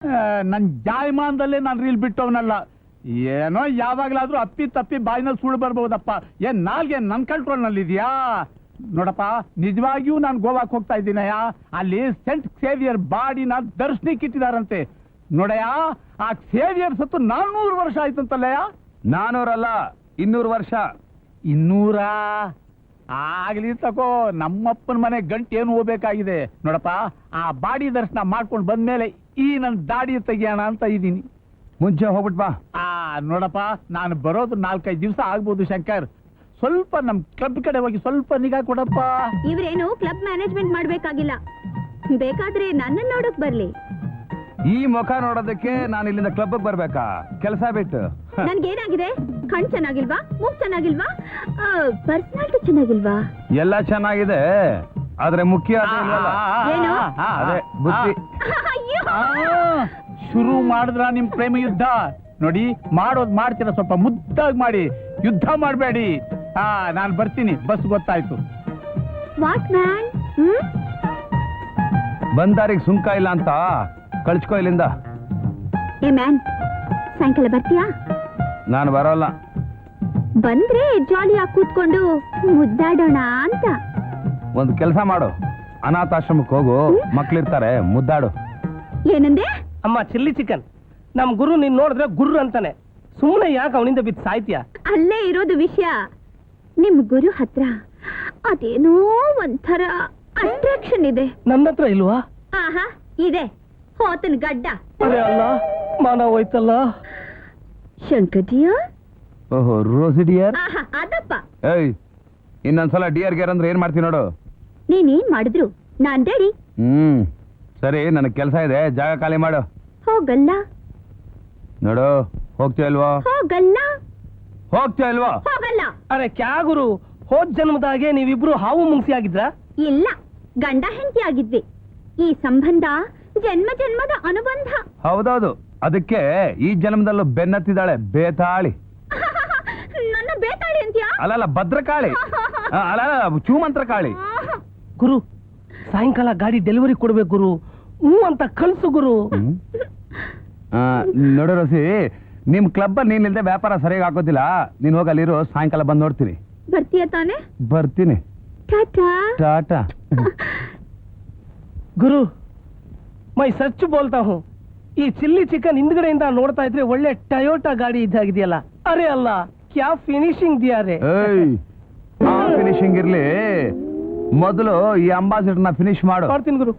ನನ್ನ ಜಾಯಮಾನದಲ್ಲೇ ನಾನು ರೀಲ್ ಬಿಟ್ಟವನಲ್ಲ. ಏನೋ ಯಾವಾಗಲಾದ್ರೂ ಅಪ್ಪಿ ತಪ್ಪಿ ಬಾಯಿನಲ್ಲಿ ಸುಳ್ಳು ಬರ್ಬೋದಪ್ಪ. ಏನ್ ನಾಲ್ಗೆ ನನ್ನ ಕಂಟ್ರೋಲ್ನಲ್ಲಿ ಇದೆಯಾ? ನೋಡಪ್ಪ, ನಿಜವಾಗಿಯೂ ನಾನು ಗೋವಾಕ್ಕೆ ಹೋಗ್ತಾ ಇದ್ದೀನಯ್ಯ. ಅಲ್ಲಿ ಸೆಂಟ್ ಸೇವಿಯರ್ ಬಾಡಿನ ದರ್ಶನಕ್ಕೆ ಇಟ್ಟಿದಾರಂತೆ. ನೋಡಯ್ಯ, ಆ ಸೇವಿಯರ್ ಸತ್ತು 400 ವರ್ಷ ಆಯ್ತಂತಲ್ಲಯ್ಯ. 400 ಅಲ್ಲ, 200 ವರ್ಷ. 200 ಆಗ್ಲಿ ತಕೋ. ನಮ್ಮಪ್ಪನ ಮನೆ ಗಂಟು ಏನು ಹೋಗ್ಬೇಕಾಗಿದೆ. ನೋಡಪ್ಪ, ಆ ಬಾಡಿ ದರ್ಶನ ಮಾಡ್ಕೊಂಡು ಬಂದ್ಮೇಲೆ ಈ ನನ್ನ ದಾಡಿ ತೆಗಿಯೋಣ ಅಂತ ಇದ್ದೀನಿ. ಮುಂಚೆ ಹೋಗ್ಬಿಟ್ ಬಾ. ನೋಡಪ್ಪ, ನಾನು ಬರೋದು 4-5 ದಿವಸ ಆಗ್ಬೋದು ಶಂಕರ್. ಸ್ವಲ್ಪ ನಮ್ ಕ್ಲಬ್ ಕಡೆ ಹೋಗಿ ಸ್ವಲ್ಪ ನಿಗಾ ಕೊಡಪ್ಪ. ಇವ್ರೇನು ಕ್ಲಬ್ ಮ್ಯಾನೇಜ್ಮೆಂಟ್ ಮಾಡ್ಬೇಕಾಗಿಲ್ಲ, ಬೇಕಾದ್ರೆ ನನ್ನ ನೋಡಕ್ ಬರ್ಲಿ. ಈ ಮುಖ ನೋಡೋದಕ್ಕೆ ನಾನು ಇಲ್ಲಿಂದ ಕ್ಲಬ್ ಬರ್ಬೇಕಾ? ಕೆಲಸ ಬಿಟ್ಟು. ನನ್ಗೇನಾಗಿದೆ? ಕಣ್ ಚೆನ್ನಾಗಿಲ್ವಾ? ಮೂಗ್ ಚೆನ್ನಾಗಿಲ್ವಾ? ಪರ್ಸನಾಲಿಟಿ ಚೆನ್ನಾಗಿಲ್ವಾ? ಎಲ್ಲ ಚೆನ್ನಾಗಿದೆ, ಆದ್ರೆ ಮುಖ್ಯ ಏನು? ಅದೇ ಬುದ್ಧಿ. ಶುರು ಮಾಡಿದ್ರ ನಿಮ್ ಪ್ರೇಮ ಯುದ್ಧ. ನೋಡಿ, ಮಾಡೋದ್ ಮಾಡ್ತೀರಾ, ಸ್ವಲ್ಪ ಮುದ್ದಾಗಿ ಮಾಡಿ, ಯುದ್ಧ ಮಾಡಬೇಡಿ. ನಾನು ಬರ್ತೀನಿ, ಬಸ್ ಗೊತ್ತಾಯ್ತು. What man? ಬಂದಾರಿಗೆ ಸುಂಕ ಇಲ್ಲ ಅಂತ ಕಳ್ಸ್ಕೊ ಇಲ್ಲಿಂದ. ಏ ಮ್ಯಾನ್, ಸಾಯಂಕಾಲ ಬರ್ತೀಯಾ? ನಾನು ಬರೋಲ್ಲ. ಬಂದ್ರೆ ಜಾಲಿಯಾಗಿ ಕೂತ್ಕೊಂಡು ಮುದ್ದಾಡೋಣ ಅಂತ. ಒಂದು ಕೆಲಸ ಮಾಡು, ಅನಾಥಾಶ್ರಮಕ್ಕೆ ಹೋಗು, ಮಕ್ಳಿರ್ತಾರೆ, ಮುದ್ದಾಡು. ಏನಂದೆ? ಅಮ್ಮ, ಚಿಲ್ಲಿ ಚಿಕನ್. ನಮ್ ಗುರು ನೀನ್ ನೋಡಿದ್ರೆ ಗುರು ಅಂತಾನೆ. ಸುಮ್ಮನೆ ಯಾಕೆ ಅವನಿಂದ ಬಿದ್ದು ಸಾಯ್ತೀಯ? ಅಲ್ಲೇ ಇರೋದು ವಿಷಯ. ನಿಮ್ ಗುರು ಹತ್ರ ಅದೇನೋ ಒಂಥರ ಅಟ್ರಾಕ್ಷನ್ ಇದೆ. ನನ್ನ ಹತ್ರ ಇಲ್ವಾ? ಆಹಾ, ಇದೆ. ಹೋತನ್ ಗಡ್ಡ. ಅದೇ ಅಲ್ಲ, ಮಾನ ಹೋಯ್ತಲ್ಲ. ಶಂಕರ್ ಡಿಯರ್. ಓಹೋ, ರೋಸಿ ಡಿಯರ್. ಆಹಾ, ಅದಪ್ಪ. ಏಯ್, ಇನ್ನೊಂದ್ಸಲ ಡಿಯರ್ ಗೇರ್ ಅಂದ್ರೆ ಏನ್ ಮಾಡ್ತೀನಿ ನೋಡು. ನೀನೇನ್ ಮಾಡಿದ್ರು ನಾನ್ ರೆಡಿ. ಸರಿ, ನನಗ್ ಕೆಲಸ ಇದೆ, ಜಾಗ ಖಾಲಿ ಮಾಡು. ಹೋಗಲ್ಲ. ನೋಡು, ಹೋಗ್ತೀಯ ಇಲ್ವೋ? ಹೋಗಲ್ಲ. ಹೋಗ್ತೀಯ ಇಲ್ವೋ? ಹೋಗಲ್ಲ. ಅರೆ ಕ್ಯಾ ಗುರು, ಹೋದ್ ಜನ್ಮದಾಗೆ ನೀವಿಬ್ರು ಹಾವು ಮುಂಗ್ಸಿ ಆಗಿದ್ರ? ಇಲ್ಲ, ಗಂಡ ಹೆಂಡತಿ ಆಗಿದ್ವಿ. ಈ ಸಂಬಂಧ ಜನ್ಮ ಜನ್ಮದ ಅನುಬಂಧ. ಹೌದೌದು, ಅದಕ್ಕೆ ಈ ಜನ್ಮದಲ್ಲೂ ಬೆನ್ನತ್ತಿದ್ದಾಳೆ ಬೇತಾಳಿ. ನನ್ನ ಬೇತಾಳಿ ಅಂತ್ಯಾ? ಅಲ್ಲಲ್ಲ, ಭದ್ರಕಾಳಿ. ಅಲ್ಲ, ಚೂಮಂತ್ರ ಕಾಳಿ. ಗುರು, ಸಾಯಂಕಾಲ ಗಾಡಿ ಡೆಲಿವರಿ ಕೊಡ್ಬೇಕು ಗುರು. ಅಂತ ಕಳ್ಸು ಗುರು. ನೋಡು ರೋಸಿ, ನಿಮ್ ಕ್ಲಬ್ ನೀನಿಲ್ದೆ ವ್ಯಾಪಾರ ಸರಿಯಾಗಿ ಹಾಕೋದಿಲ್ಲ. ನೀನ್ ಹೋಗಿ ಅಲ್ಲಿರು, ಸಾಯಂಕಾಲ ಬಂದ್ ನೋಡ್ತೀನಿ. ಬರ್ತೀಯ ತಾನೆ? ಬರ್ತೀನಿ. ಟಾಟಾ. ಟಾಟಾ. ಗುರು, ಮೈ ಸಚ್ಚು ಬೋಲ್ತಾ ಹೂँ. ಈ ಚಿಲ್ಲಿ ಚಿಕನ್ ಹಿಂದ್ಗಡೆಯಿಂದ ನೋಡ್ತಾ ಇದ್ರೆ ಒಳ್ಳೆ ಟಯೋಟಾ ಗಾಡಿ ಇದ್ದಾಗಿದೆಯಲ್ಲ. ಅರೆ ಅಲ್ಲ, ಕ್ಯಾ ಫಿನಿಶಿಂಗ್ ದಿಯಾರೆ. ಫಿನಿಶಿಂಗ್ ಇರ್ಲಿ, ಮೊದಲು ಈ ಅಂಬಾಸಿಡರ್ ನ ಫಿನಿಶ್ ಮಾಡು. ಮಾಡ್ತೀನಿ ಗುರು.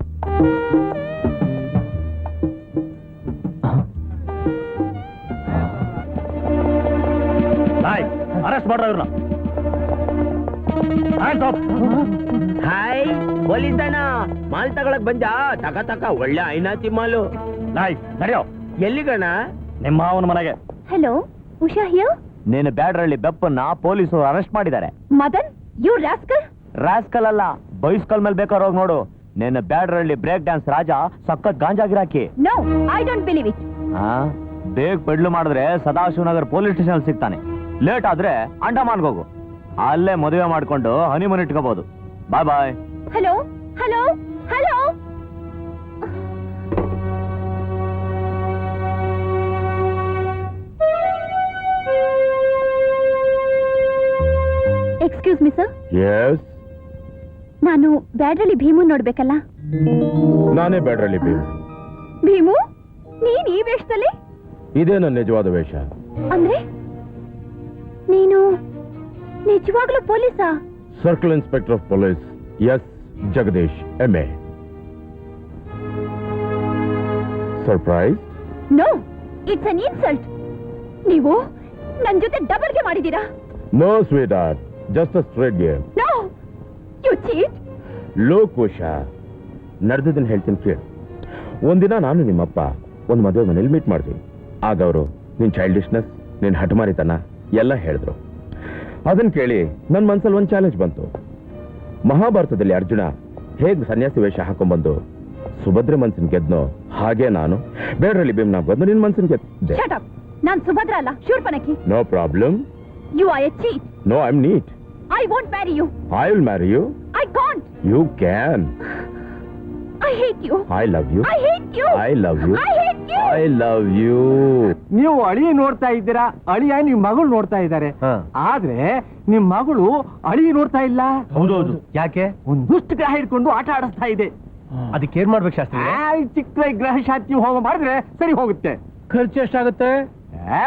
ಅರೆಸ್ಟ್ ಮಾಡ್ರ ಇವ್ರನ್ನ. ಹಾಯ್, ಪೊಲೀಸನ ಮಾಲ್ ತಗೊಳಕ್ ಬಂದ. ತಕ ಒಳ್ಳೆ ಐನಾತಿ ಮಾಲು. ನಡೆಯೋ. ಎಲ್ಲಿಗಣ? ನಿಮ್ಮ ಮಾವನ ಮನೆಗೆ. Hello, Usha here. ನೀನು ಬ್ಯಾಡ್ರಳ್ಳಿ ಬೆಪ್ಪನ್ನ ಪೊಲೀಸರು ಅರೆಸ್ಟ್ ಮಾಡಿದ್ದಾರೆ. Madan, you rascal. ರಾಸ್ಕಲ್ ಅಲ್ಲ, ಬೈಸ್ಕಲ್ ಮೇಲೆ ಬೇಕಾದ್ರೆ ಹೋಗಿ ನೋಡು. ನೀನು ಬ್ಯಾಡ್ರಳ್ಳಿ ಬ್ರೇಕ್ ಡ್ಯಾನ್ಸ್ ರಾಜ ಸಖತ್ ಗಾಂಜಾ ಗಿರಾಕಿ. No, I don't believe it. ಬೇಗ ಪೆಡ್ಲು ಮಾಡಿದ್ರೆ ಸದಾಶಿವನಗರ್ ಪೊಲೀಸ್ ಸ್ಟೇಷನ್ ಸಿಗ್ತಾನೆ. ಲೇಟ್ ಆದ್ರೆ ಅಂಡಮಾನ್ಗೆ ಹೋಗು, ಅಲ್ಲೇ ಮದುವೆ ಮಾಡ್ಕೊಂಡು ಹನಿಮೂನ್ ಇಟ್ಕೋಬಹುದು. Bye bye. Hello hello hello. Excuse me sir. Yes, ನಾನು ಬ್ಯಾಡ್ರಳ್ಳಿ ಭೀಮು ನೋಡ್ಬೇಕಲ್ಲ. ನಾನೇ ಬ್ಯಾಡ್ರಳ್ಳಿ ಭೀಮು. ಭೀಮು, ನೀನ್ ಈ ವೇಷದಲ್ಲಿ? ಇದೇ ನನ್ನ ನಿಜವಾದ ವೇಷ. ಅಂದ್ರೆ ನೀನು ನಿಜವಾಗ್ಲೂ ಪೊಲೀಸಾ? Circle inspector of police, S Jagadish, MA. Surprise? No, it's an insult. ನೀವು ನನ್ ಜೊತೆ ಡಬಲ್ ಗೆ ಮಾಡಿದೀರಾ? No sweetheart, just a straight game. No, you cheat. Look Usha, ನಡೆದದನ್ನ ಹೇಳ್ತೀನಿ ಕೇಳು. ಒಂದಿನ ನಾನು ನಿಮ್ಮಪ್ಪ ಒಂದು ಮದುವೆ ಮನೇಲಿ ಮೀಟ್ ಮಾಡಿದ್ವಿ. ಆಗ ಅವರು ನಿನ್ ಚೈಲ್ಡಿಶ್ನೆಸ್, ನಿನ್ ಹಠಮಾರಿತನ ಎಲ್ಲ ಹೇಳಿದ್ರು. ಅದನ್ನ ಕೇಳಿ ನನ್ನ ಮನ್ಸಲ್ಲಿ ಒಂದು ಚಾಲೆಂಜ್ ಬಂತು. ಮಹಾಭಾರತದಲ್ಲಿ ಅರ್ಜುನ ಹೇಗೆ ಸನ್ಯಾಸಿ ವೇಷ ಹಾಕೊಂಡ್ಬಂದು ಸುಭದ್ರೆ ಮನ್ಸಿನ ಗೆದ್ನೋ, ಹಾಗೆ ನಾನು ಬೇಡ್ರಲ್ಲಿ ಭೀಮ್ನ ಬಂದು ನಿನ್ ಮನ್ಸಿನ ಗೆದ್ದೆ. ನಾನ್ ಸುಭದ್ರ ಅಲ್ಲ, Shurpanakhi. No problem. You are a cheat. No, I am neat. I won't marry you. I will marry you. I can't. You can. I hate you I love you I hate you I love you I hate you I love you. ನೀವು ಅಳಿ ನೋಡ್ತಾ ಇದ್ದೀರಾ, ಅಳಿಯ ನಿಮ್ ಮಗಳು ನೋಡ್ತಾ ಇದ್ದಾರೆ. ಆದ್ರೆ ನಿಮ್ ಮಗಳು ಅಳಿ ನೋಡ್ತಾ ಇಲ್ಲ. ಹೌದೌದು. ಯಾಕೆ? ಒಂದ್ ದುಷ್ಟ ಗ್ರಹ ಹಿಡ್ಕೊಂಡು ಆಟ ಆಡಿಸ್ತಾ ಇದೆ. ಅದಕ್ಕೆ ಏನ್ ಮಾಡ್ಬೇಕು ಶಾಸ್ತ್ರಿ? ಚಿಕ್ಕ ಗ್ರಹ ಶಾಂತಿ ಹೋಮ ಮಾಡಿದ್ರೆ ಸರಿ ಹೋಗುತ್ತೆ. ಖರ್ಚು ಎಷ್ಟಾಗುತ್ತೆ?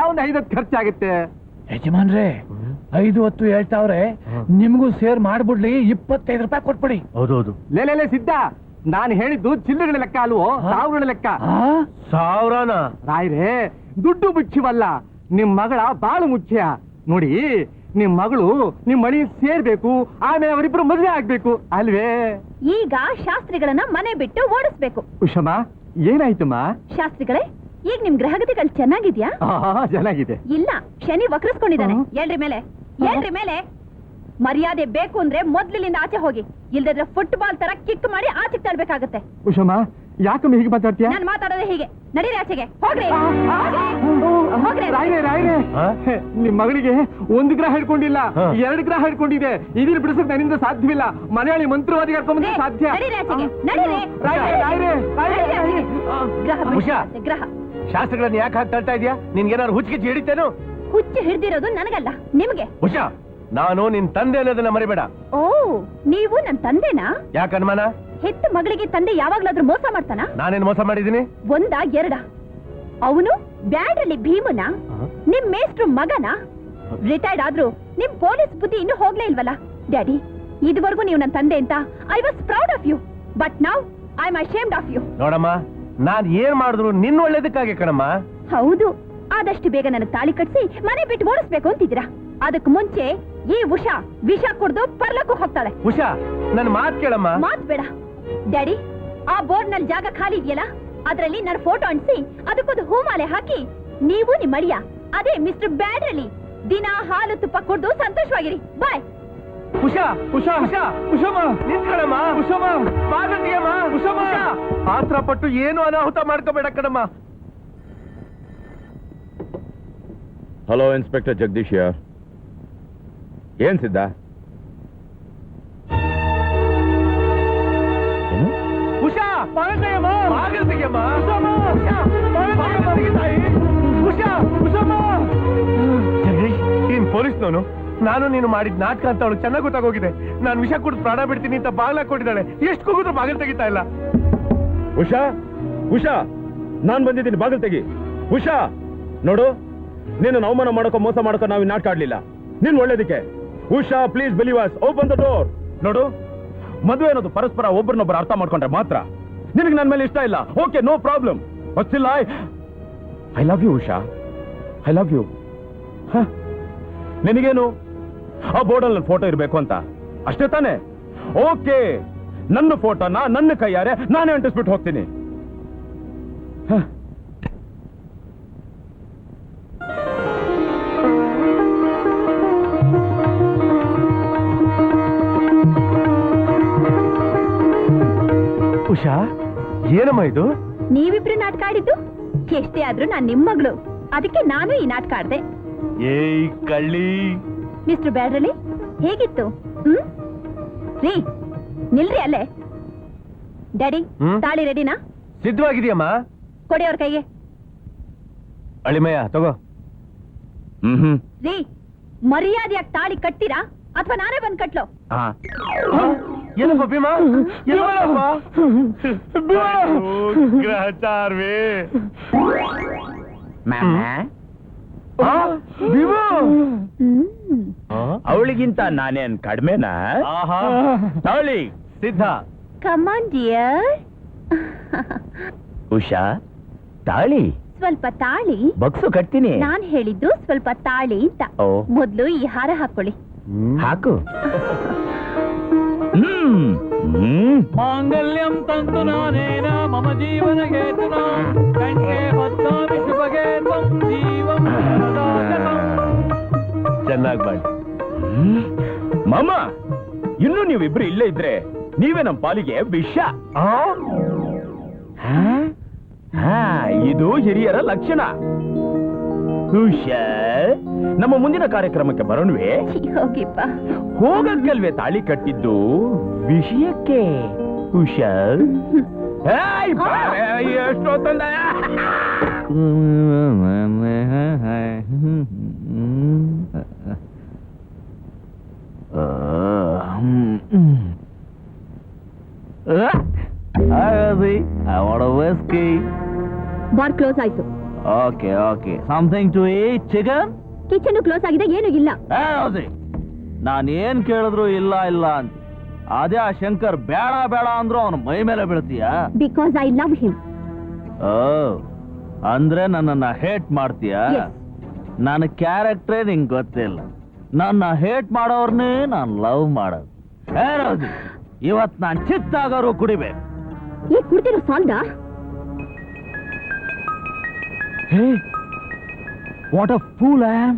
ಒಂದ್ 5 ಖರ್ಚಾಗುತ್ತೆ. ಯಜಮಾನ್ರೆ 5 ಹೇಳ್ತಾವ್ರೆ, ನಿಮ್ಗೂ ಸೇರ್ ಮಾಡ್ಬಿಡ್ಲಿ 25 ರೂಪಾಯಿ ಕೊಟ್ಬಿಡಿ. ಹೌದೌದು. ಲೇ ಸಿದ್ಧ, ನಾನು ಹೇಳಿದ್ದು ಚಿಲ್ಲರೆಗಳ ಲೆಕ್ಕ ಅಲ್ವೋ, ಸಾವಿರಗಳ ಲೆಕ್ಕ. ಸಾವಿರನ? ರಾಯ್ರೆ, ದುಡ್ಡು ಮುಖ್ಯವಲ್ಲ, ನಿಮ್ ಮಗಳ ಬಾಳು ಮುಖ್ಯ. ನೋಡಿ, ನಿಮ್ ಮಗಳು ನಿಮ್ ಮಣಿ ಸೇರ್ಬೇಕು, ಆಮೇಲೆ ಅವರಿಬ್ರು ಮದುವೆ ಆಗ್ಬೇಕು ಅಲ್ವೇ? ಈಗ ಶಾಸ್ತ್ರಿಗಳನ್ನ ಮನೆ ಬಿಟ್ಟು ಓಡಿಸ್ಬೇಕು. ಉಷಮ, ಏನಾಯ್ತಮ್ಮ? ಶಾಸ್ತ್ರಿಗಳೇ, ಈಗ ನಿಮ್ ಗ್ರಹಗತಿಗಳು ಚೆನ್ನಾಗಿದ್ಯಾ? ಚೆನ್ನಾಗಿದೆ. ಇಲ್ಲ, ಶನಿ ವಕ್ರಿಸ್ಕೊಂಡಿದ್ದಾನೆ. ಹೇಳ್ರಿ ಮೇಲೆ, ಹೇಳ್ರಿ ಮೇಲೆ. ಮರ್ಯಾದೆ ಬೇಕು ಅಂದ್ರೆ ಮೊದ್ಲಿನಿಂದ ಆಚೆ ಹೋಗಿ, ಇಲ್ದಿದ್ರೆ ಫುಟ್ಬಾಲ್ ತರ ಕಿಕ್ ಮಾಡಿ ಆಚೆ ತರಬೇಕಾಗತ್ತೆ. ಉಷಮ, ಯಾಕಮ್ಮ ಹೀಗೆ ಮಾತಾಡ್ತೀಯ? ನಾನು ಮಾತಾಡೋದೇ ಹೀಗೆ. ನಡೀರಿ ಆಚೆಗೆ, ಹೋಗ್ರಿ. ಹೋಗ್ರಿ. ರಾಯ್ರೆ, ನಿಮ್ ಮಗಳಿಗೆ 1 ಗ್ರಹ ಹಿಡ್ಕೊಂಡಿಲ್ಲ, 2 ಗ್ರಹ ಹಿಡ್ಕೊಂಡಿದೆ. ಇದನ್ನ ಬಿಡಿಸಕ್ ನನ್ನಿಂದ ಸಾಧ್ಯವಿಲ್ಲ. ಮನೆಯಲ್ಲಿ ಮಂತ್ರವಾದಿ ಕರ್ಕೊಂಡ್ಬಂದ್ರೆ ಸಾಧ್ಯ. ನಡೀರಿ ಆಚೆಗೆ, ನಡೀರಿ. ನಡೀರಿ ಆಚೆಗೆ. ಗ್ರಹ ಬಿಡಿಸಿ, ಗ್ರಹ. ಶಾಸ್ತ್ರಗಳನ್ನ ಯಾಕೆ ಹಾಕಿ ತಳ್ತಾ ಇದೆಯಾ? ನಿನ್ಗೇನಾದ್ರು ಹುಚ್ಚಿಗೆ ಹಿಡಿತೇನು? ಹುಚ್ಚು ಹಿಡ್ದಿರೋದು ನನಗಲ್ಲ, ನಿಮ್ಗೆ. ಉಷಾ, ನಾನು ನಿನ್ ತಂದೆ ಅನ್ನೋದನ್ನ ಮರಿಬೇಡ. ಓ, ನೀವು ನನ್ ತಂದೆನಾ? ಯಾಕೆ ಅನುಮಾನ? ಹೆತ್ತ ಮಗಳಿಗೆ ತಂದೆ ಯಾವಾಗ್ಲಾದ್ರೂ ಮೋಸ ಮಾಡ್ತಾನ? ನಾನೇನ್ ಮೋಸ ಮಾಡಿದೀನಿ? 1 2 ಅವನು ಬ್ಯಾಡ್ರಲ್ಲಿ ಭೀಮನ, ನಿಮ್ ಮೇಷ್ಟ್ರು ಮಗನ. ರಿಟೈರ್ಡ್ ಆದ್ರೂ ನಿಮ್ ಪೊಲೀಸ್ ಬುದ್ಧಿ ಇನ್ನೂ ಹೋಗ್ಲೇ ಇಲ್ವಲ್ಲ? ಡ್ಯಾಡಿ, ಇದುವರೆಗೂ ನೀವು ನನ್ನ ತಂದೆ ಅಂತ I was proud of you, but now I am ashamed of you. ನೋಡಮ್ಮ, ನಾನ್ ಏನ್ ಮಾಡಿದ್ರು ನಿನ್ನ ಒಳ್ಳೇದಕ್ಕಾಗಿ ಕಣಮ್ಮ. ಹೌದು, ಆದಷ್ಟು ಬೇಗ ನನಗೆ ತಾಳಿ ಕಟ್ಸಿ ಮನೆ ಬಿಟ್ಟು ಓಡಿಸ್ಬೇಕು ಅಂತಿದ್ದೀರಾ. ಅದಕ್ಕೆ ಮುಂಚೆ ಈ ಉಷಾ ವಿಷ ಕುಡ್ದು ಪರ್ಲಕ್ಕೂ ಹೋಗ್ತಾಳೆ. ಉಷಾ, ನನ್ ಮಾತ್ ಕೇಳಮ್ಮ. ಮಾತ್ ಬೇಡ ಡ್ಯಾಡಿ. ಆ ಬೋರ್ಡ್ ನಲ್ಲಿ ಜಾಗ ಖಾಲಿ ಇದೆಯಲ್ಲ, ಅದರಲ್ಲಿ ನನ್ನ ಫೋಟೋ ಅಂಟಿಸಿ ಅದಕ್ಕೊಂದು ಹೂಮಾಲೆ ಹಾಕಿ, ನೀವು ನಿಮ್ಮ ಅಳಿಯ ಅದೇ ಮಿಸ್ಟರ್ ಬ್ಯಾಡ್ರಲ್ಲಿ ದಿನ ಹಾಲು ತುಪ್ಪ ಕುಡ್ದು ಸಂತೋಷವಾಗಿರಿ. ಬಾಯ್. ಉಷಾ, ಉಷಾ, ಉಷಾ, ಉಷಮ, ನಿಂತ್ಕಳಮ್ಮ. ಉಷಮ, ಬಾಗತಿಯಮ್ಮ. ಉಷಮ, ಆತ್ರ ಪಟ್ಟು ಏನು ಅನಾಹುತ ಮಾಡ್ಕೋಬೇಡ ಕಣಮ್ಮ. Hello, inspector Jagadish. ಏನ್ ಸಿದ್ಧ? ಉಷಾ, ಬಾಗತಿಯಮ್ಮ. ಬಾಗತಿಯಮ್ಮ. ಉಷಮ, ಉಷಾ, ಬಾಗತಿತಾಯಿ. ಉಷಾ, ಉಷಮ. ಜಗದೀಶ್, ನೀನ್ ಪೊಲೀಸ್ನವನು. ನಾನು ನೀನು ಮಾಡಿದ ನಾಟಕ ಅಂತ ಅವಳು ಚೆನ್ನಾಗಿ ಗೊತ್ತಾಗೋಗಿದೆ. ನಾನು ವಿಷ ಕುಡಿದು ಪ್ರಾಣ ಬಿಡ್ತೀನಿ ಅಂತ ಬಾಗ್ಲ ಕೊಟ್ಟಿದ್ದಾಳೆ. ಎಷ್ಟು ಕೂಗಿದ್ರು ಬಾಗಿಲು ತೆಗಿತಾ ಇಲ್ಲ. ಉಷಾ, ಉಷಾ, ನಾನ್ ಬಂದಿದ್ದೀನಿ, ಬಾಗಿಲು ತೆಗಿ. ಉಷಾ, ನೋಡು, ನೀನು ಅವಮಾನ ಮಾಡೋಕೋ ಮೋಸ ಮಾಡೋಕೋ ನಾವು ನಾಟಕ ಆಡ್ಲಿಲ್ಲ, ನಿನ್ ಒಳ್ಳೇದಕ್ಕೆ. Usha, please believe us, open the door. ನೋಡು, ಮದುವೆ ಅನ್ನೋದು ಪರಸ್ಪರ ಒಬ್ಬರನ್ನೊಬ್ಬರು ಅರ್ಥ ಮಾಡ್ಕೊಂಡ್ರೆ ಮಾತ್ರ. ನಿನಗೆ ನನ್ನ ಮೇಲೆ ಇಷ್ಟ ಇಲ್ಲ, ಓಕೆ, ನೋ ಪ್ರಾಬ್ಲಮ್. ಗೊತ್ತಿಲ್ಲ, I love you Usha, I love you. ನಿನಗೇನು ಆ ಬೋರ್ಡಲ್ಲಿ ಫೋಟೋ ಇರಬೇಕು ಅಂತ ಅಷ್ಟೇ ತಾನೆ? ಓಕೆ, ನನ್ನ ಫೋಟೋನ ನನ್ನ ಕೈಯಾರೆ ನಾನೇ ಅಂಟಿಸ್ಬಿಟ್ಟು ಹೋಗ್ತೀನಿ. ಉಷಾ, ಏನಮ್ಮ ಇದು? ನೀವಿಬ್ರು ನಾಟಕ ಆಡಿದ್ದು? ಎಷ್ಟೇ ಆದ್ರೂ ನಾನ್ ನಿಮ್ ಮಗಳು, ಅದಕ್ಕೆ ನಾನು ಈ ನಾಟಕ ಆಡ್ದೆ. ಏಯ್ ಕಳ್ಳಿ. ಮಿಸ್ಟರ್ ಬ್ಯಾಡ್ರಲ್ಲಿ ಹೇಗಿತ್ತು? ರೀ, ನಿಲ್ರಿ ಅಲ್ಲೇ. ಡ್ಯಾಡಿ, ತಾಳಿ ರೆಡಿನಾ? ಸಿದ್ಧವಾಗಿದೆಯಮ್ಮ. ಕೊಡಿ ಅವ್ರ ಕೈಗೆ. ಅಳಿಮಯ್ಯ, ತಗೋ. ರೀ, ಮರ್ಯಾದೆಯಾಗಿ ತಾಳಿ ಕಟ್ತೀರಾ ಅಥವಾ ನಾನೇ ಬಂದ್ ಕಟ್ಲೋ? ಏನಪ್ಪ ಭೀಮಾ? ಗ್ರಹಚಾರ್ವೇ. ಅವಳಿಗಿಂತ ನಾನೇನ್ ಕಡಿಮೆನಾ? ತಾಳಿ ಸಿದ್ಧ. ಕಮಾನ್ ಡಿಯರ್. ಉಷಾ, ತಾಳಿ ಸ್ವಲ್ಪ ತಾಳಿ. ಬಕ್ಸು ಕಟ್ತೀನಿ. ನಾನ್ ಹೇಳಿದ್ದು ಸ್ವಲ್ಪ ತಾಳಿ ಅಂತ. ಮೊದ್ಲು ಈ ಹಾರ ಹಾಕೊಳ್ಳಿ. ಹಾಕು. ಮಾಂಗಲ್ಯಂ ತಂತು ನಾನೇನ ಮಮ ಜೀವನ ಹೇತುನಾ ಕಂಠೆ ಬದ್ಧಾಮಿ ಶುಭಗೆ ತ್ವಂ ಜೀವಂ ಸದಾಶತಂ. ಚೆನ್ನಾಗಿ ಮಾಡಿ. ಮಾಮ, ಇನ್ನು ನೀವಿಬ್ರು ಇಲ್ಲೇ ಇದ್ರೆ ನೀವೇ ನಮ್ಮ ಪಾಲಿಗೆ ವಿಷ. ಇದು ಹಿರಿಯರ ಲಕ್ಷಣ. ಉಷಾ, ನಮ್ಮ ಮುಂದಿನ ಕಾರ್ಯಕ್ರಮಕ್ಕೆ ಬರೋಣವೇ? ಹೋಗಿಪ್ಪ. ಹೋಗಕ್ಕಲ್ವೇ ತಾಳಿ ಕಟ್ಟಿದ್ದು? ವಿಷಯಕ್ಕೆ. ಉಷಾ, ಎಷ್ಟೊತ್ತಂದ I want a whiskey. Bar close ಆಯ್ತು. Okay. Something to eat, chicken? Kitchen close ಆಗಿದೆ, ಏನು ಇಲ್ಲ. ನಾನು ಏನ್ ಕೇಳಿದ್ರು ಇಲ್ಲ ಅಂತ. ಅದೇ ಆ ಶಂಕರ್ ಬೇಡ ಅಂದ್ರು ಅವನ ಮೈ ಮೇಲೆ ಬೀಳ್ತೀಯ. Because I love him. ಅಂದ್ರೆ ನನ್ನನ್ನ ಹೇಟ್ ಮಾಡ್ತೀಯ. Yes. ನನ್ನ ಕ್ಯಾರೆಕ್ಟ್ರೇ ನಿಂಗೆ ಗೊತ್ತಿಲ್ಲ. ನನ್ನ ಹೇಟ್ ಮಾಡೋರ್ನೇ ನಾನು ಲವ್ ಮಾಡೋದು. ಇವತ್ ನಾನು ಚಿತ್ತಾಗಾರು ಕುಡಿಬೇಕು. ಈ ಕುಡ್ತಿರೋ ಸಾಲ್ದ? What a fool I am.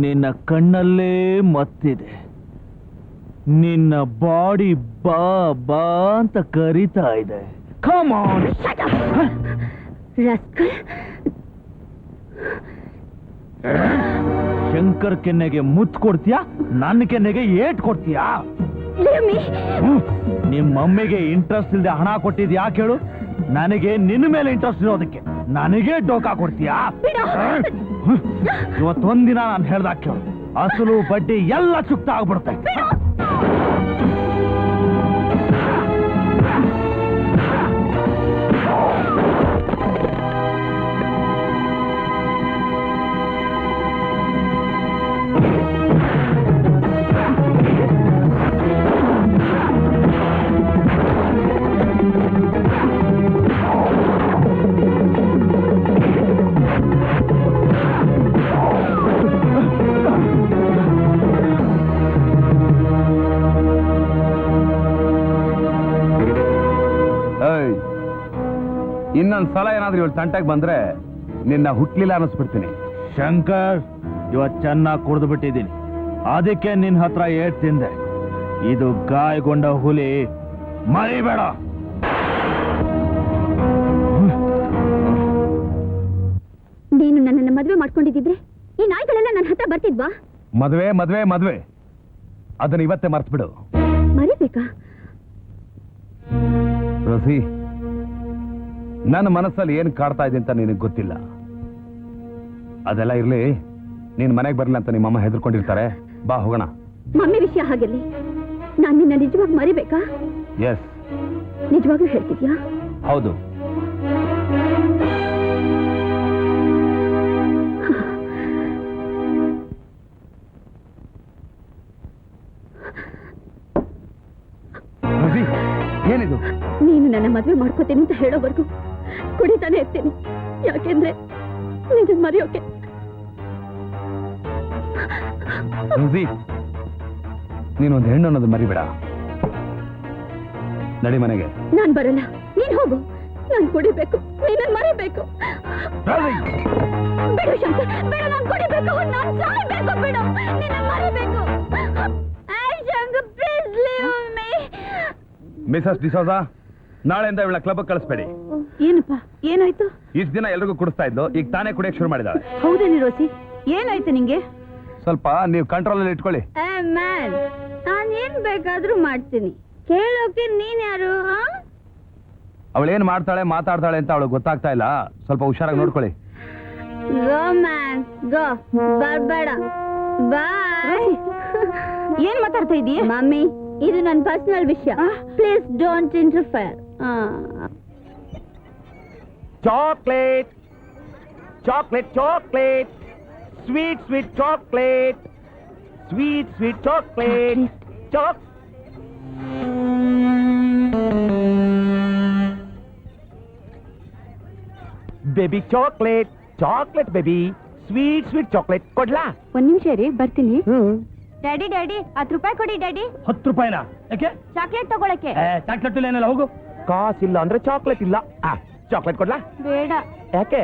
ನಿನ್ನ ಕಣ್ಣಲ್ಲೇ ಮತ್ತಿದೆ. ನಿನ್ನ ಬಾಡಿ ಬಾ ಅಂತ ಕರೀತಾ ಇದೆ. Come on. ಶಂಕರ್ ಕೆನ್ನೆಗೆ ಮುತ್ತು ಕೊಡ್ತೀಯಾ, ನನ್ನ ಕೆನ್ನೆಗೆ ಏಟ್ ಕೊಡ್ತೀಯಾ? ನಿಮ್ಮ ಮಮ್ಮಿಗೆ ಇಂಟ್ರೆಸ್ಟ್ ಇಲ್ಲದೆ ಹಣ ಕೊಟ್ಟಿದ್ ಯಾಕೆ ಹೇಳು? ನನಗೆ ನಿನ್ನ ಮೇಲೆ ಇಂಟ್ರೆಸ್ಟ್ ಇರೋದಕ್ಕೆ. ನನಗೆ ಡೋಕಾ ಕೊಡ್ತೀಯಾ? ಇವತ್ತೊಂದಿನ ನಾನು ಹೇಳ್ದಾಗ ಕೇಳು, ಅಸಲು ಬಡ್ಡಿ ಎಲ್ಲ ಚುಕ್ತ ಆಗ್ಬಿಡುತ್ತೆ. ಇನ್ನೊಂದ್ ಸಲ ಏನಾದ್ರೂ ಇವಳು ತಂಟೆಗೆ ಬಂದ್ರೆ ನಿನ್ನ ಹುಟ್ಲಿಲ್ಲ ಅನ್ನಿಸ್ಬಿಡ್ತೀನಿ. ಶಂಕರ್, ಇವತ್ತು ಚೆನ್ನಾಗಿ ಕುಡಿದು ಬಿಟ್ಟಿದ್ದೀನಿ, ಅದಕ್ಕೆ ನಿನ್ನ ಹತ್ರ ಏಟ್ ತಿಂದೆ. ಇದು ಗಾಯಗೊಂಡ ಹುಲಿ, ಮರಿಬೇಡ. ನೀನು ನನ್ನನ್ನು ಮದುವೆ ಮಾಡ್ಕೊಂಡಿದ್ದಿದ್ರೆ ಈ ನಾಯಿಗಳೆಲ್ಲ ನನ್ನ ಹತ್ರ ಬರ್ತಿದ್ವಾ? ಮದ್ವೆ ಅದನ್ನ ಇವತ್ತೇ ಮರ್ತ್ಬಿಡು. ಮರಿಬೇಕಾ? ರೋಸಿ, ನನ್ನ ಮನಸ್ಸಲ್ಲಿ ಏನ್ ಕಾಡ್ತಾ ಇದೆ ಅಂತ ನಿನಗೆ ಗೊತ್ತಿಲ್ಲ. ಅದೆಲ್ಲ ಇರ್ಲಿ, ನೀನ್ ಮನೆಗೆ ಬರ್ಲಿ ಅಂತ ನಿಮ್ಮಮ್ಮ ಹೆದರ್ಕೊಂಡಿರ್ತಾರೆ. ಬಾ ಹೋಗೋಣ. ಮಮ್ಮಿ ವಿಷಯ ಹಾಗಿರ್ಲಿ, ನಾನು ನಿನ್ನ ನಿಜವಾಗಿ ಮರಿಬೇಕಾ? ಎಸ್. ನಿಜವಾಗ್ಲೂ ಹೇಳ್ತಿದ್ಯಾ? ಹೌದು. ಏನಿದು? ನೀನು ನನ್ನ ಮದುವೆ ಮಾಡ್ಕೋತೀನಿ ಅಂತ ಹೇಳೋವರೆಗೂ ಕುಡಿತಾನೆ ಇರ್ತೀನಿ. ಯಾಕೆಂದ್ರೆ ನಿನ್ನ ಮರೆಯೋಕೆ. ನೀನೊಂದು ಹೆಣ್ಣು ಅನ್ನೋದು ಮರಿಬೇಡ. ನಡಿ ಮನೆಗೆ. ನಾನ್ ಬರಲ್ಲ, ನೀನ್ ಹೋಗು. ನಾನ್ ಕುಡಿಬೇಕು, ನೀನನ್ನ ಮರಿಬೇಕು. ಬಿಡು ಶಂಕರ್, ಬೇಡ, ನಾನ್ ಕುಡಿಬೇಕು, ನಾನ್ ಸಾಯ್ಬೇಕು. ಬಿಡು, ನಿನ್ನ ಮರಿಬೇಕು. Shankar, please leave me. Mrs D'Souza, ನಾಳೆಯಿಂದ ಇವಳ ಕ್ಲಬ್ ಕಳಿಸ್ಬೇಡಿ. ಏನಪ್ಪ, ಏನಾಯ್ತು? ಇಷ್ಟು ದಿನ ಎಲ್ರಿಗೂ ಕುಡಿಸ್ತಾ ಇದ್ದು, ಈಗ ತಾನೇ ಕುಡಿಯಕ್ಕೆ ಶುರು ಮಾಡಿದಾಳೆ. ಹೌದೇನಿ ರೋಸಿ, ಏನಾಯ್ತು ನಿಂಗೆ? ಸ್ವಲ್ಪ ನೀವು ಕಂಟ್ರೋಲ್ ಅಲ್ಲಿ ಇಟ್ಕೊಳ್ಳಿ. ನಾನ್ ಏನ್ ಬೇಕಾದ್ರೂ ಮಾಡ್ತೀನಿ, ಕೇಳೋಕೆ ನೀನ್ ಯಾರು? ಅವಳೇನ್ ಮಾಡ್ತಾಳೆ ಮಾತಾಡ್ತಾಳೆ ಅಂತ ಅವಳು ಗೊತ್ತಾಗ್ತಾ ಇಲ್ಲ. ಸ್ವಲ್ಪ ಹುಷಾರಾಗಿ ನೋಡ್ಕೊಳ್ಳಿ. ಬರ್ಬೇಡ. ಬಾಯ್. ಏನ್ ಮಾತಾಡ್ತಾ ಇದೀಯ? ಮಮ್ಮಿ, ಇದು ನನ್ನ ಪರ್ಸನಲ್ ವಿಷಯ. Please don't interfere. Chocolate chocolate chocolate sweet sweet chocolate sweet sweet chocolate choc baby chocolate chocolate baby sweet sweet chocolate ಕೊಡ್ಲಾ? ಒಂದ್ ನಿಮಿಷ ರೀ, ಬರ್ತೀನಿ. ಡ್ಯಾಡಿ 10 ರೂಪಾಯಿ ಕೊಡಿ ಡ್ಯಾಡಿ. 10 ರೂಪಾಯಿನಾ? ಯಾಕೆ? ಚಾಕ್ಲೇಟ್ ತಗೊಳಕ್ಕೆ. ಚಾಕ್ಲೇಟ್ ಏನಿಲ್ಲ, ಹೋಗು. ಕಾಸಿಲ್ಲ ಅಂದ್ರೆ ಚಾಕ್ಲೇಟ್ ಇಲ್ಲ. ಚಾಕ್ಲೇಟ್ ಕೊಡ್ಲಾ? ಬೇಡ ಯಾಕೆ?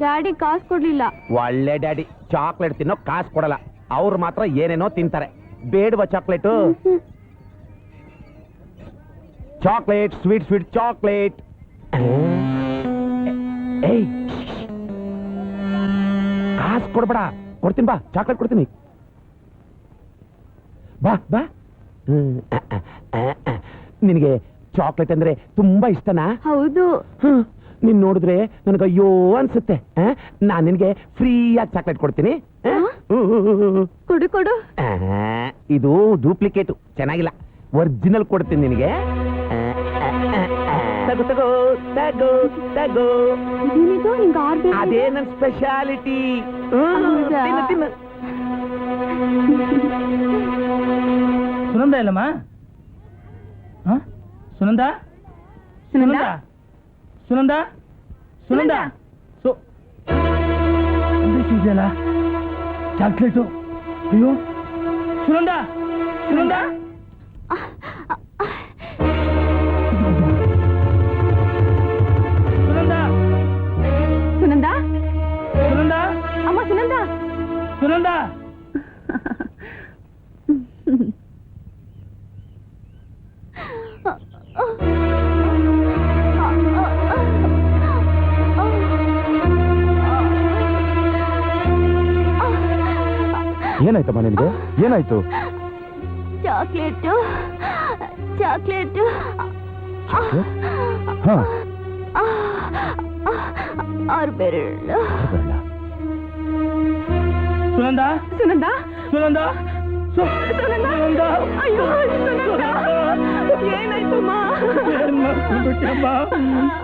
ಡ್ಯಾಡಿ ಕಾಸು ಕೊಡ್ಲಿಲ್ಲ. ಒಳ್ಳೆ ಡ್ಯಾಡಿ, ಚಾಕ್ಲೇಟ್ ತಿನ್ನೋ ಕಾಸು ಕೊಡಲ್ಲ. ಅವ್ರು ಮಾತ್ರ ಏನೇನೋ ತಿಂತಾರೆ. ಬೇಡವಾ chocolate? Chocolate sweet sweet chocolate. ಏಯ್, ಕಾಸು ಕೊಡ್ಬೇಡ. ಕೊಡ್ತೀನಿ ಬಾ, ಚಾಕ್ಲೇಟ್ ಕೊಡ್ತೀನಿ. ಬಾ ಬಾ. ನಿನಗೆ ಚಾಕ್ಲೇಟ್ ಅಂದ್ರೆ ತುಂಬಾ ಇಷ್ಟನಾ? ಹೌದು. ನೀನ್ ನೋಡಿದ್ರೆ ನನಗೆ ಅಯ್ಯೋ ಅನ್ಸುತ್ತೆ. ನಾನ್ ನಿನ್ಗೆ ಫ್ರೀಯಾಗಿ ಚಾಕ್ಲೇಟ್ ಕೊಡ್ತೀನಿ. ಕೊಡು ಕೊಡು. ಇದು ಡೂಪ್ಲಿಕೇಟು, ಚೆನ್ನಾಗಿಲ್ಲ. ಒರಿಜಿನಲ್ ಕೊಡ್ತೀನಿ ನಿನಗೆ. ತಗೋ ತಗೋ ತಗೋ ತಗೋ. ಇದೇನಿದು ಹಿಂಗ ಆರ್ಬೇಕು? ಅದೇ ನನ್ನ ಸ್ಪೆಷಾಲಿಟಿ. ಹೌದಾ? ತಿನ್ನು ತಿನ್ನು. ಸುನಂದ ಇಲ್ಲಮ್ಮ? ಸುನಂದ ಸುನಂದ? ಸುನಂದ ಸುನಂದ ಇದೆಯಲ್ಲ ಚಾಕ್ಲೇಟು. ಅಯ್ಯೋ ಸುನಂದ ಸುನಂದ ಸುನಂದ ಸುನಂದ? ಸುನಂದ ಅಮ್ಮ ಸುನಂದ? ಸುನಂದ ಏನಾಯ್ತಮ್ಮ ನಿನಗೆ? ಏನಾಯ್ತು? Chocolate chocolate. ಹಾ ಆರ್ಬೆರಳು. ಸುನಂದ ಸುನಂದ? ಸುನಂದ ಸುನಂದ? ಅಯ್ಯೋ ಸುನಂದ, ಏನಾಯ್ತಮ್ಮ? ಏನ್ ಮಾಡ್ಕೊಂಡ್ಬಿಟ್ಟಮ್ಮ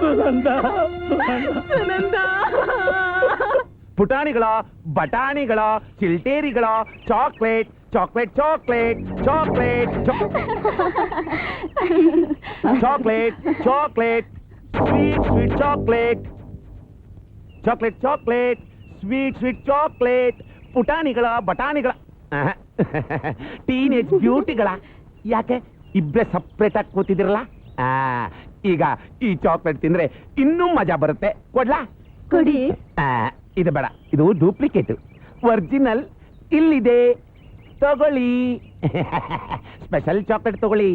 ಸುನಂದ? ಸುನಂದ ಪುಟಾಣಿಗಳ, ಬಟಾಣಿಗಳ, ಚಿಲ್ಟೇರಿಗಳ, chocolate chocolate chocolate chocolate chocolate chocolate sweet sweet chocolate chocolate chocolate sweet sweet chocolate. ಪುಟಾಣಿಗಳ, ಬಟಾಣಿಗಳ, ಟೀನೇಜ್ ಬ್ಯೂಟಿಗಳ. ಯಾಕೆ ಇಬ್ಬರೇ ಸಪ್ರೇಟ್ ಆಗಿ ಕೂತಿದಿರಲ್ಲ? ಈಗ ಈ ಚಾಕ್ಲೇಟ್ ತಿಂದ್ರೆ ಇನ್ನೂ ಮಜಾ ಬರುತ್ತೆ. ಕೊಡ್ಲಾ? ಕೊಡಿ. ಇದು ಬೇಡ, ಇದು ಡೂಪ್ಲಿಕೇಟ್. ಒರಿಜಿನಲ್ ಇಲ್ಲಿದೆ, ತಗೊಳ್ಳಿ. ಸ್ಪೆಷಲ್ ಚಾಕ್ಲೇಟ್ ತಗೊಳ್ಳಿ.